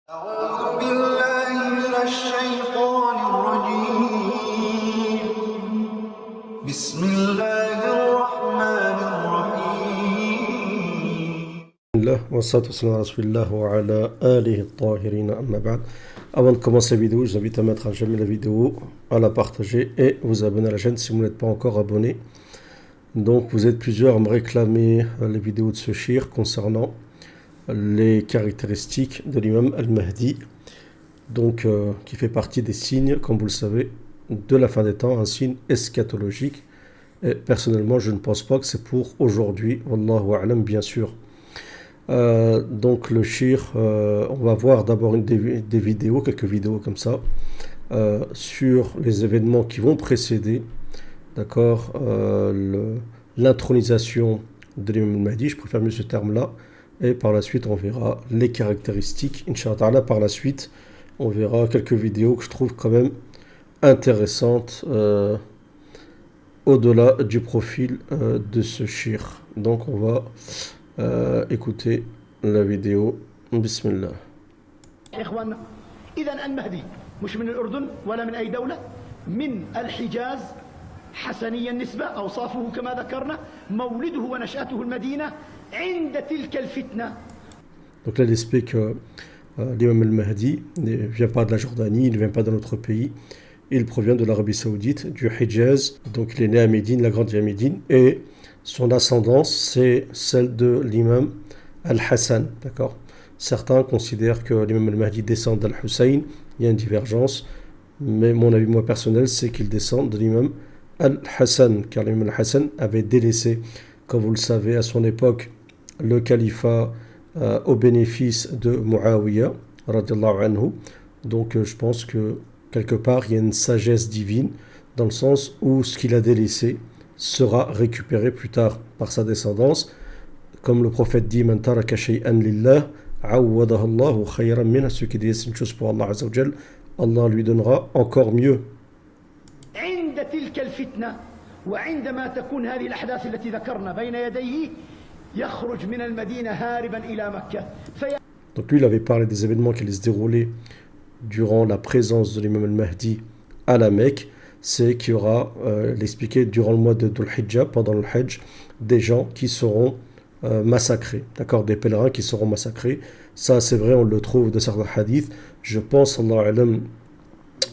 أعوذ بالله من الشيطان الرجيم بسم الله الرحمن الرحيم Alhamdulillah, wa salatu wa salam ala rasulillah wa ala alihi at-tahirin, amma ba'd. Avant de commencer la vidéo, je vous invite à mettre à jamais la vidéo, à la partager et vous abonner à la chaîne si vous n'êtes pas encore abonné. Donc vous êtes plusieurs à me réclamer les vidéos de ce shir concernant les caractéristiques de l'imam al-Mahdi, donc qui fait partie des signes, comme vous le savez, de la fin des temps, un signe eschatologique. Et personnellement, je ne pense pas que c'est pour aujourd'hui, wallahu a'lam, bien sûr. Donc le shir, on va voir d'abord des vidéos, quelques vidéos comme ça, sur les événements qui vont précéder, d'accord, l'intronisation de l'imam al-Mahdi, je préfère mieux ce terme-là, et par la suite on verra les caractéristiques, Inch'Allah. Par la suite on verra quelques vidéos que je trouve quand même intéressantes au-delà du profil de ce shir. Donc on va écoutez la vidéo. Bismillah. إخواننا إذا المهدي مش من الأردن ولا من أي دولة، من الحجاز، حسني النسبة، أوصافه كما ذكرنا، مولده ونشأته المدينة عند تلك الفتنة. Donc là, il explique que l'imam al-Mahdi ne vient pas de la Jordanie, il ne vient pas d'un autre pays, il provient de l'Arabie Saoudite, du Hijaz, donc il est né à Médine, il a grandi à Médine, et son ascendance, c'est celle de l'imam al-Hassan, d'accord. Certains considèrent que l'imam al-Mahdi descend d'al-Hussein, il y a une divergence, mais mon avis, moi, personnel, c'est qu'il descend de l'imam al-Hassan, car l'imam al-Hassan avait délaissé, comme vous le savez, à son époque, le califat au bénéfice de Muawiyah, radiallahu anhu. Donc je pense que quelque part, il y a une sagesse divine, dans le sens où ce qu'il a délaissé sera récupéré plus tard par sa descendance. Comme le prophète dit, Man taraka shay'an lillah, awwadahu Allahu khayran minhu. Celui qui délaisse une chose pour Allah Azza wa Jal, Allah lui donnera encore mieux. عند تلك الفتنة وعندما تكون هذه الأحداث التي ذكرنا بين يديه يخرج من المدينة هاربا إلى مكة. Donc lui, il avait parlé des événements qui allaient se dérouler durant la présence de l'imam al-Mahdi à la Mecque. C'est qu'il y aura, il expliquait, durant le mois de Dhul Hijjah, pendant le Hajj, des gens qui seront massacrés, d'accord, des pèlerins qui seront massacrés. Ça, c'est vrai, on le trouve de certains hadiths. Je pense, Allah alam,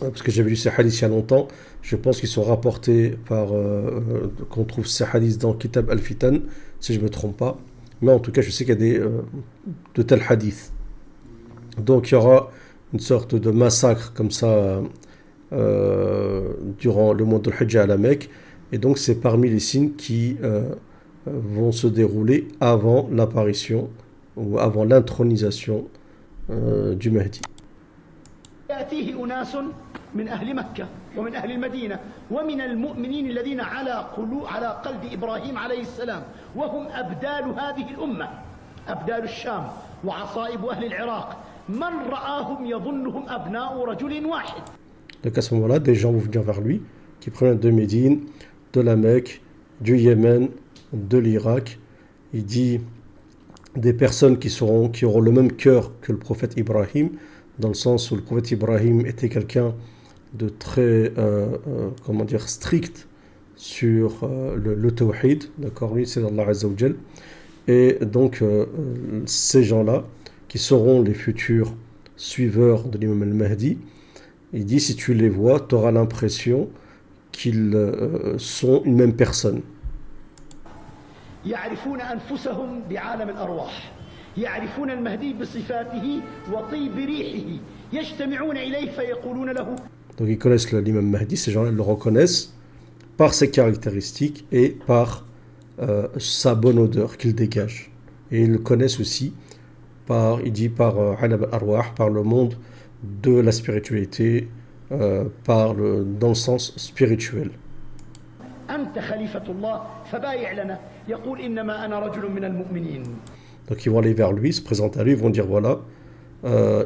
parce que j'avais lu ces hadiths il y a longtemps, je pense qu'ils sont rapportés par, qu'on trouve ces hadiths dans Kitab al-Fitan, si je ne me trompe pas. Mais en tout cas, je sais qu'il y a de tels hadiths. Donc il y aura une sorte de massacre comme ça durant le mois de Hijjah à la Mecque. Et donc c'est parmi les signes qui vont se dérouler avant l'apparition ou avant l'intronisation du Mahdi. يأتيه أناس من أهل مكة ومن أهل المدينة ومن المؤمنين الذين على قلب إبراهيم عليه السلام، وهم أبدال هذه الأمة، أبدال الشام وعصائب أهل العراق، من رآهم يظنهم أبناء رجل واحد. Donc à ce moment-là, des gens vont venir vers lui, qui proviennent de Médine, de la Mecque, du Yémen, de l'Irak. Il dit des personnes qui auront le même cœur que le prophète Ibrahim, dans le sens où le prophète Ibrahim était quelqu'un de très, comment dire, strict sur le tawhid, d'accord, lui c'est Allah Azza wa Jal. Et donc ces gens-là, qui seront les futurs suiveurs de l'imam al-Mahdi, il dit, si tu les vois, tu auras l'impression qu'ils sont une même personne. يعرفون أنفسهم بعالم الأرواح، يعرفون المهدي بصفاته وطيب ريحه، يجتمعون إليه فيقولون له. Donc ils connaissent l'imam Mahdi, ces gens-là le reconnaissent par ses caractéristiques et par sa bonne odeur qu'il dégage. Et ils le connaissent aussi par, il dit, par alam al-arwah, par le monde de la spiritualité, dans le sens spirituel. أنت خليفة الله فبايع لنا، يقول إنما أنا رجل من المؤمنين. Donc ils vont aller vers lui, se présenter à lui, ils vont dire voilà,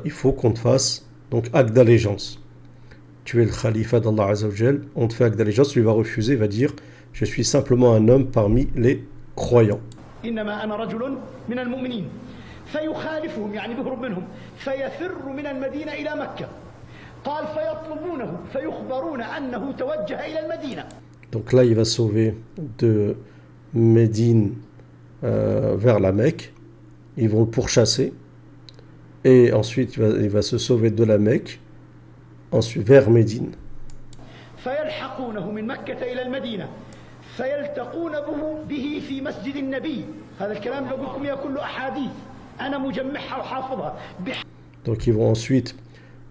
il faut qu'on te fasse donc acte d'allégeance. Tu es le khalifa d'Allah Azza wa Jal, on te fait acte d'allégeance, lui va refuser, il va dire je suis simplement un homme parmi les croyants. إنما أنا رجل من المؤمنين. فيخالفهم يعني بيهرب منهم فيفر من المدينة إلى مكة قال فيطلبونه فيخبرون أنه توجه إلى المدينة. Donc là, il va sauver de Médine vers la Mecque. Ils vont le pourchasser. Et ensuite, il va se sauver de la Mecque ensuite vers Médine. فيلحقونه من مكة إلى المدينة فيلتقون به في مسجد النبي. هذا الكلام اللي أقول لكم إياه كله أحاديث أنا مجمعها وحافظها. Donc ils vont ensuite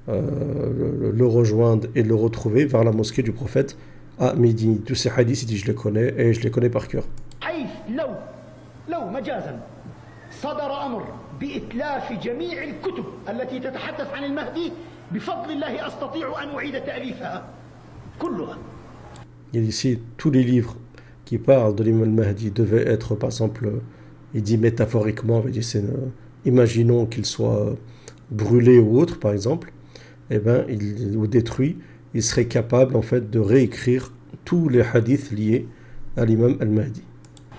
le rejoindre et le retrouver vers la mosquée du prophète à Médine. Tous ces hadiths, il dit je les connais et je les connais par cœur. حيث لو مجازا صدر أمر بإتلاف جميع الكتب التي تتحدث عن المهدي بفضل الله أستطيع أن أعيد تأليفها كلها. Il dit ici tous les livres qui parlent de l'imam al-Mahdi devaient être, par exemple, il dit métaphoriquement, il dit, imaginons qu'il soit brûlé ou autre, par exemple, eh ben, ou détruit, il serait capable en fait de réécrire tous les hadiths liés à l'imam al-Mahdi.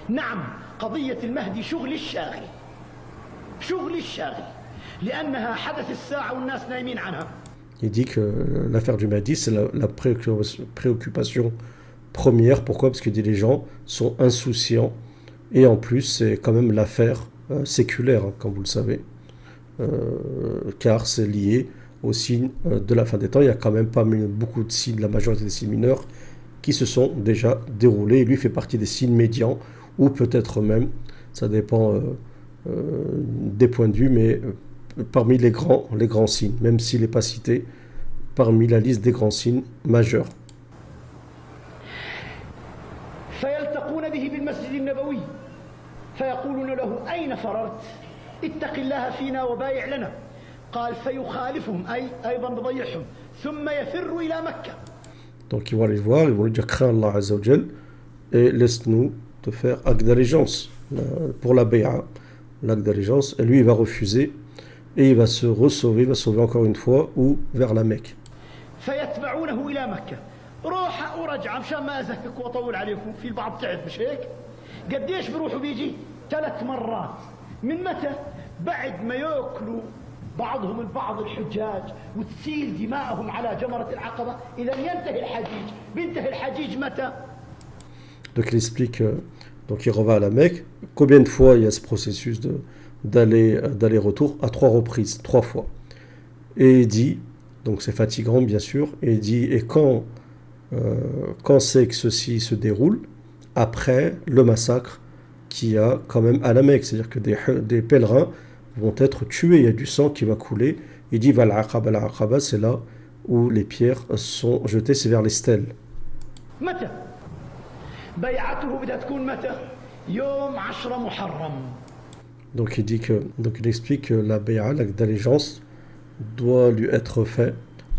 نعم قضية المهدي شغل الشاغل لأنها حدث الساعة والناس نايمين عنها. Il dit que l'affaire du Mahdi, c'est la préoccupation première. Pourquoi? Parce que les gens sont insouciants et en plus, c'est quand même l'affaire séculaire, hein, comme vous le savez, car c'est lié aux signes de la fin des temps. Il y a quand même pas beaucoup de signes, la majorité des signes mineurs, qui se sont déjà déroulés. Et lui fait partie des signes médians, ou peut-être même, ça dépend des points de vue, mais parmi les grands signes, même s'il n'est pas cité parmi la liste des grands signes majeurs. فيلتقون به بالمسجد النبوي فيقولون له أين فررت اتق الله فينا وبايع لنا قال فيخالفهم أيضا بضيعهم ثم يفر إلى مكة. Donc ils vont aller voir, ils vont lui dire crains Allah Azza wa Jal et laisse-nous te faire acte d'allégeance pour la bay'a, l'acte d'allégeance, et lui il va refuser et il va se ressauver, il va sauver encore une fois ou vers la Mecque. فيتبعونه إلى مكة روح ورجع مشان ما أزهقكم وأطول عليكم في البعض تعب مش هيك قديش بروحوا بيجي 3 مرات من متى بعد ما يأكلوا بعضهم البعض الحجاج وتسيل دماءهم على جمرة العقبة إذا ينتهي الحجيج بينتهي الحجيج متى. Donc il explique, donc il revient à la Mecque. Combien de fois il y a ce processus d'aller-retour? À 3 reprises, 3 fois. Et il dit, donc c'est fatigant bien sûr, et il dit, et quand c'est que ceci se déroule? Après le massacre qu'il y a quand même à la Mecque, c'est-à-dire que des pèlerins vont être tués, il y a du sang qui va couler. Il dit, Val-Aqaba, c'est là où les pierres sont jetées, c'est vers les stèles. متى بيعته بدها تكون متى يوم 10 محرم. Donc il explique que la bay'a, l'acte d'allégeance, doit lui être fait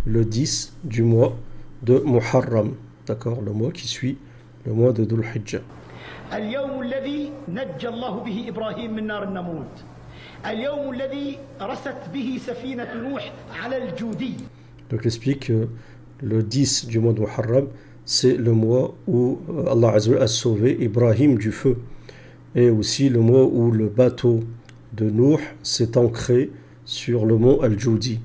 le 10 du mois de Muharram, d'accord, le mois qui suit le mois de Dhul Hijjah. اليوم الذي نجى الله به إبراهيم من نار النمرود اليوم الذي رست به سفينة نوح على الجودي. Donc il explique que le 10 du mois de Muharram, c'est le mois où Allah Azza wa Jalla a sauvé Ibrahim du feu. Et aussi le mois où le bateau de Nuh s'est ancré sur le mont Al-Joudi.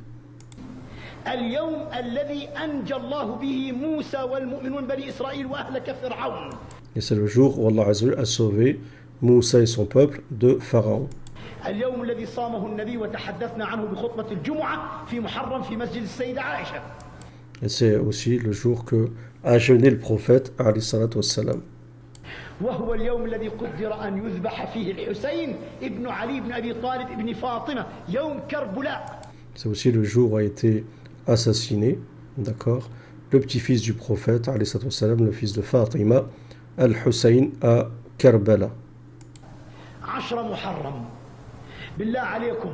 اليوم الذي أنجى الله به موسى والمؤمنون بني إسرائيل وأهلك فرعون. Et c'est le jour où Allah Azza wa Jalla a sauvé Moussa et son peuple de Pharaon. اليوم الذي صامه النبي وتحدثنا عنه بخطبة الجمعة في محرم في مسجد السيدة عائشة. Et c'est aussi le jour que a jeûné le prophète alayhi salatu wassalam. وهو اليوم الذي قدر أن يذبح فيه الحسين ابن علي بن أبي طالب ابن فاطمة يوم كربلاء. C'est aussi le jour où a été assassiné, d'accord, le petit-fils du prophète alayhi salatu wassalam, le fils de Fatima, Al-Hussein à Karbala. 10 محرم بالله عليكم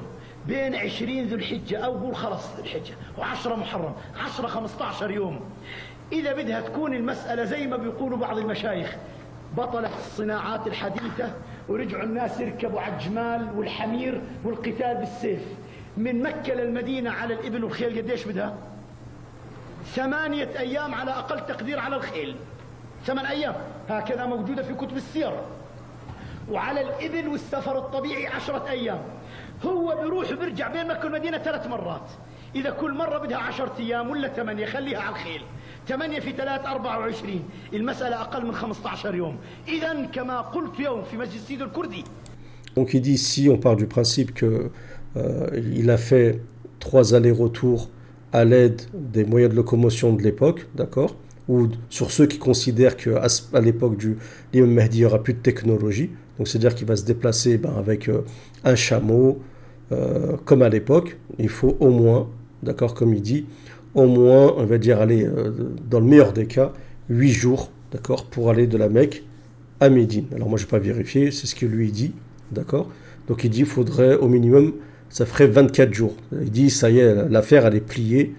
بين 20 ذو الحجة أو قول خلص ذو الحجة و10 محرم 10 15 يوم. إذا بدها تكون المسألة زي ما بيقولوا بعض المشايخ بطلت الصناعات الحديثة ورجعوا الناس يركبوا على الجمال والحمير والقتال بالسيف من مكة للمدينة على الإبل والخيل قديش بدها؟ 8 أيام على أقل تقدير على الخيل 8 أيام هكذا موجودة في كتب السير وعلى الإبل والسفر الطبيعي 10 أيام هو بيروح وبيرجع بين مكة والمدينة 3 مرات. إذا كل مرة بدها 10 أيام ولا 8 خليها على الخيل. 8 في 3 24. المسألة أقل من 15 يوم. إذا كما قلت يوم في مجلس سيد الكردي. Donc il dit, si on part du principe que il a fait 3 allers-retours à l'aide des moyens de locomotion de l'époque, d'accord, ou sur ceux qui considèrent qu'à l'époque du l'imam Mahdi, il n'y aura plus de technologie, donc c'est-à-dire qu'il va se déplacer avec un chameau, comme à l'époque, il faut au moins, d'accord, comme il dit, au moins, on va dire, aller, dans le meilleur des cas, 8 jours, d'accord, pour aller de la Mecque à Médine. Alors moi, je ne vais pas vérifier, c'est ce que lui dit, d'accord. Donc il dit, il faudrait au minimum, ça ferait 24 jours. Il dit, ça y est, l'affaire, elle est pliée,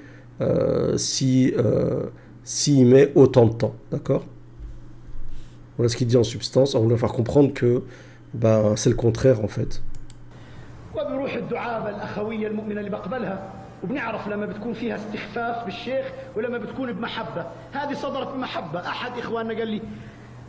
s'il met autant de temps, d'accord. Voilà ce qu'il dit en substance, on va faire comprendre que c'est le contraire en fait. وبروح الدعابة الأخوية المؤمنة اللي بقبلها وبنعرف لما بتكون فيها استخفاف بالشيخ ولما بتكون بمحبة. هذه صدرت بمحبة. أحد إخواننا قال لي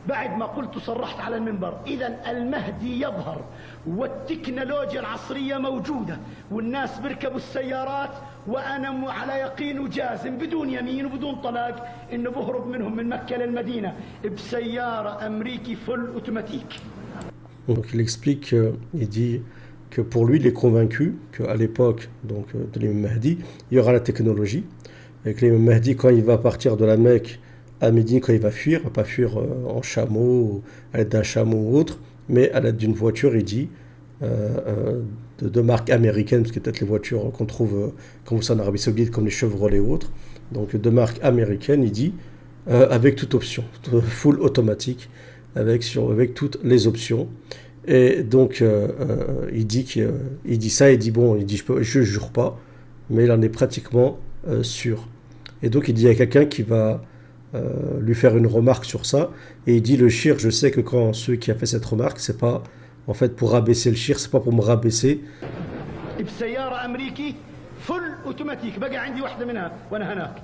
بعد ما قلت صرحت على المنبر إذا المهدي يظهر والتكنولوجيا العصرية موجودة والناس بيركبوا السيارات وأنا على يقين وجازم بدون يمين وبدون طلاق إنه بهرب منهم من مكة للمدينة بسيارة أمريكي فل أوتوماتيك. Donc il explique, il dit que pour lui, il est convaincu qu'à l'époque donc, de l'imam Mahdi, il y aura la technologie, et que l'imam Mahdi, quand il va partir de la Mecque à Médine, quand il va fuir, il ne va pas fuir en chameau, à l'aide d'un chameau ou autre, mais à l'aide d'une voiture, il dit, de marque américaine, parce que peut-être les voitures qu'on trouve, comme vous savez en Arabie Saoudite, comme les Chevrolet et autres, donc de marque américaine, il dit, avec toute option, full automatique, avec toutes les options. Et donc il dit ça, il dit bon, il dit je jure pas, mais il en est pratiquement sûr. Et donc il dit à quelqu'un qui va lui faire une remarque sur ça, et il dit le shir, je sais que quand celui qui a fait cette remarque, c'est pas en fait pour rabaisser le shir, c'est pas pour me rabaisser. بسيارة أمريكي فل أوتوماتيك بقى عندي واحدة منها وأنا هناك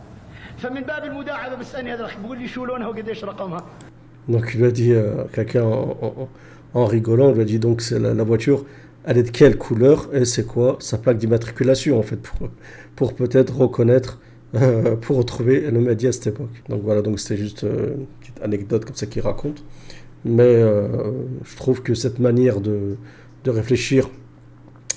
فمن باب المداعبة بسألني هذا الأخ بيقول لي شو لونها وقديش رقمها. Donc il lui a dit quelqu'un en rigolant, il lui a dit donc c'est la voiture, elle est de quelle couleur et c'est quoi sa plaque d'immatriculation en fait pour peut-être reconnaître, pour retrouver le Mahdi à cette époque. Donc voilà, donc c'était juste une petite anecdote comme ça qu'il raconte. Mais je trouve que cette manière de réfléchir,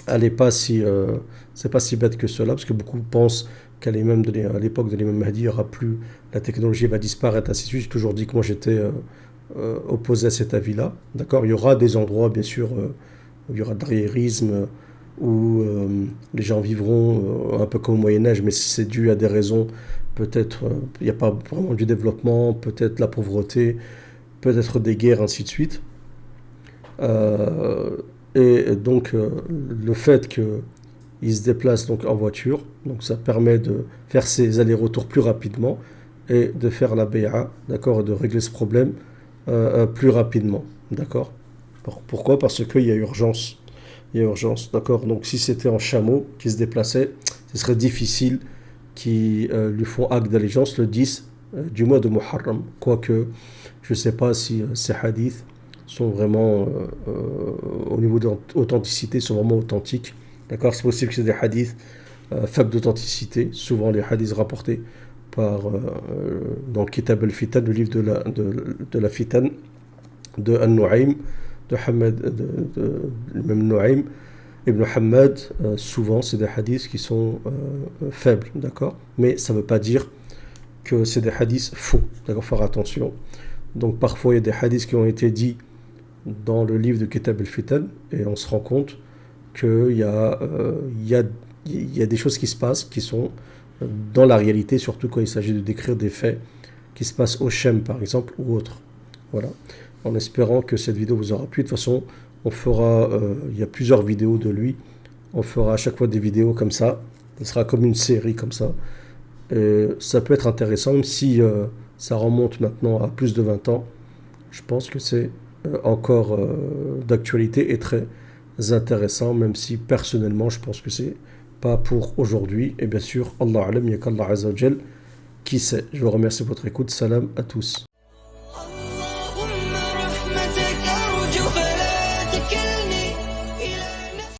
elle n'est pas c'est pas si bête que cela, parce que beaucoup pensent qu'à l'époque de l'imam Mahdi, il n'y aura plus, la technologie va disparaître, ainsi de suite. J'ai toujours dit que moi j'étais opposé à cet avis-là. D'accord, il y aura des endroits, bien sûr, où il y aura de l'arriérisme, où les gens vivront un peu comme au Moyen-Âge, mais si c'est dû à des raisons, peut-être il n'y a pas vraiment du développement, peut-être la pauvreté, peut-être des guerres, ainsi de suite. Et donc, le fait qu'il se déplace donc en voiture, donc ça permet de faire ses allers-retours plus rapidement et de faire la bay'a, d'accord, et de régler ce problème plus rapidement, d'accord. Pourquoi ? Parce qu'il y a urgence. Il y a urgence, d'accord. Donc si c'était en chameau qui se déplaçait, ce serait difficile qu'ils lui font acte d'allégeance le 10 du mois de Muharram. Quoique, je ne sais pas si ces hadiths sont vraiment, au niveau de l'authenticité, sont vraiment authentiques. D'accord, c'est possible que c'est des hadiths faibles d'authenticité, souvent les hadiths rapportés par dans Kitab al-Fitan, le livre de la Fitan de An-Nu'aym, de même Nu'aym ibn Hamad, souvent c'est des hadiths qui sont faibles, d'accord, mais ça ne veut pas dire que c'est des hadiths faux, d'accord, faire attention. Donc parfois il y a des hadiths qui ont été dits dans le livre de Kitab al-Fitan et on se rend compte qu'il y a des choses qui se passent qui sont dans la réalité, surtout quand il s'agit de décrire des faits qui se passent au Shem par exemple ou autre. Voilà, en espérant que cette vidéo vous aura plu. De toute façon, on fera, il y a plusieurs vidéos de lui, on fera à chaque fois des vidéos comme ça, ce sera comme une série comme ça. Et ça peut être intéressant, même si ça remonte maintenant à plus de 20 ans, je pense que c'est encore d'actualité et très intéressant, même si personnellement je pense que c'est pas pour aujourd'hui. Et bien sûr, Allah alam, il n'y a qu'Allah Azza wa Jal qui sait. Je vous remercie pour votre écoute. Salam à tous.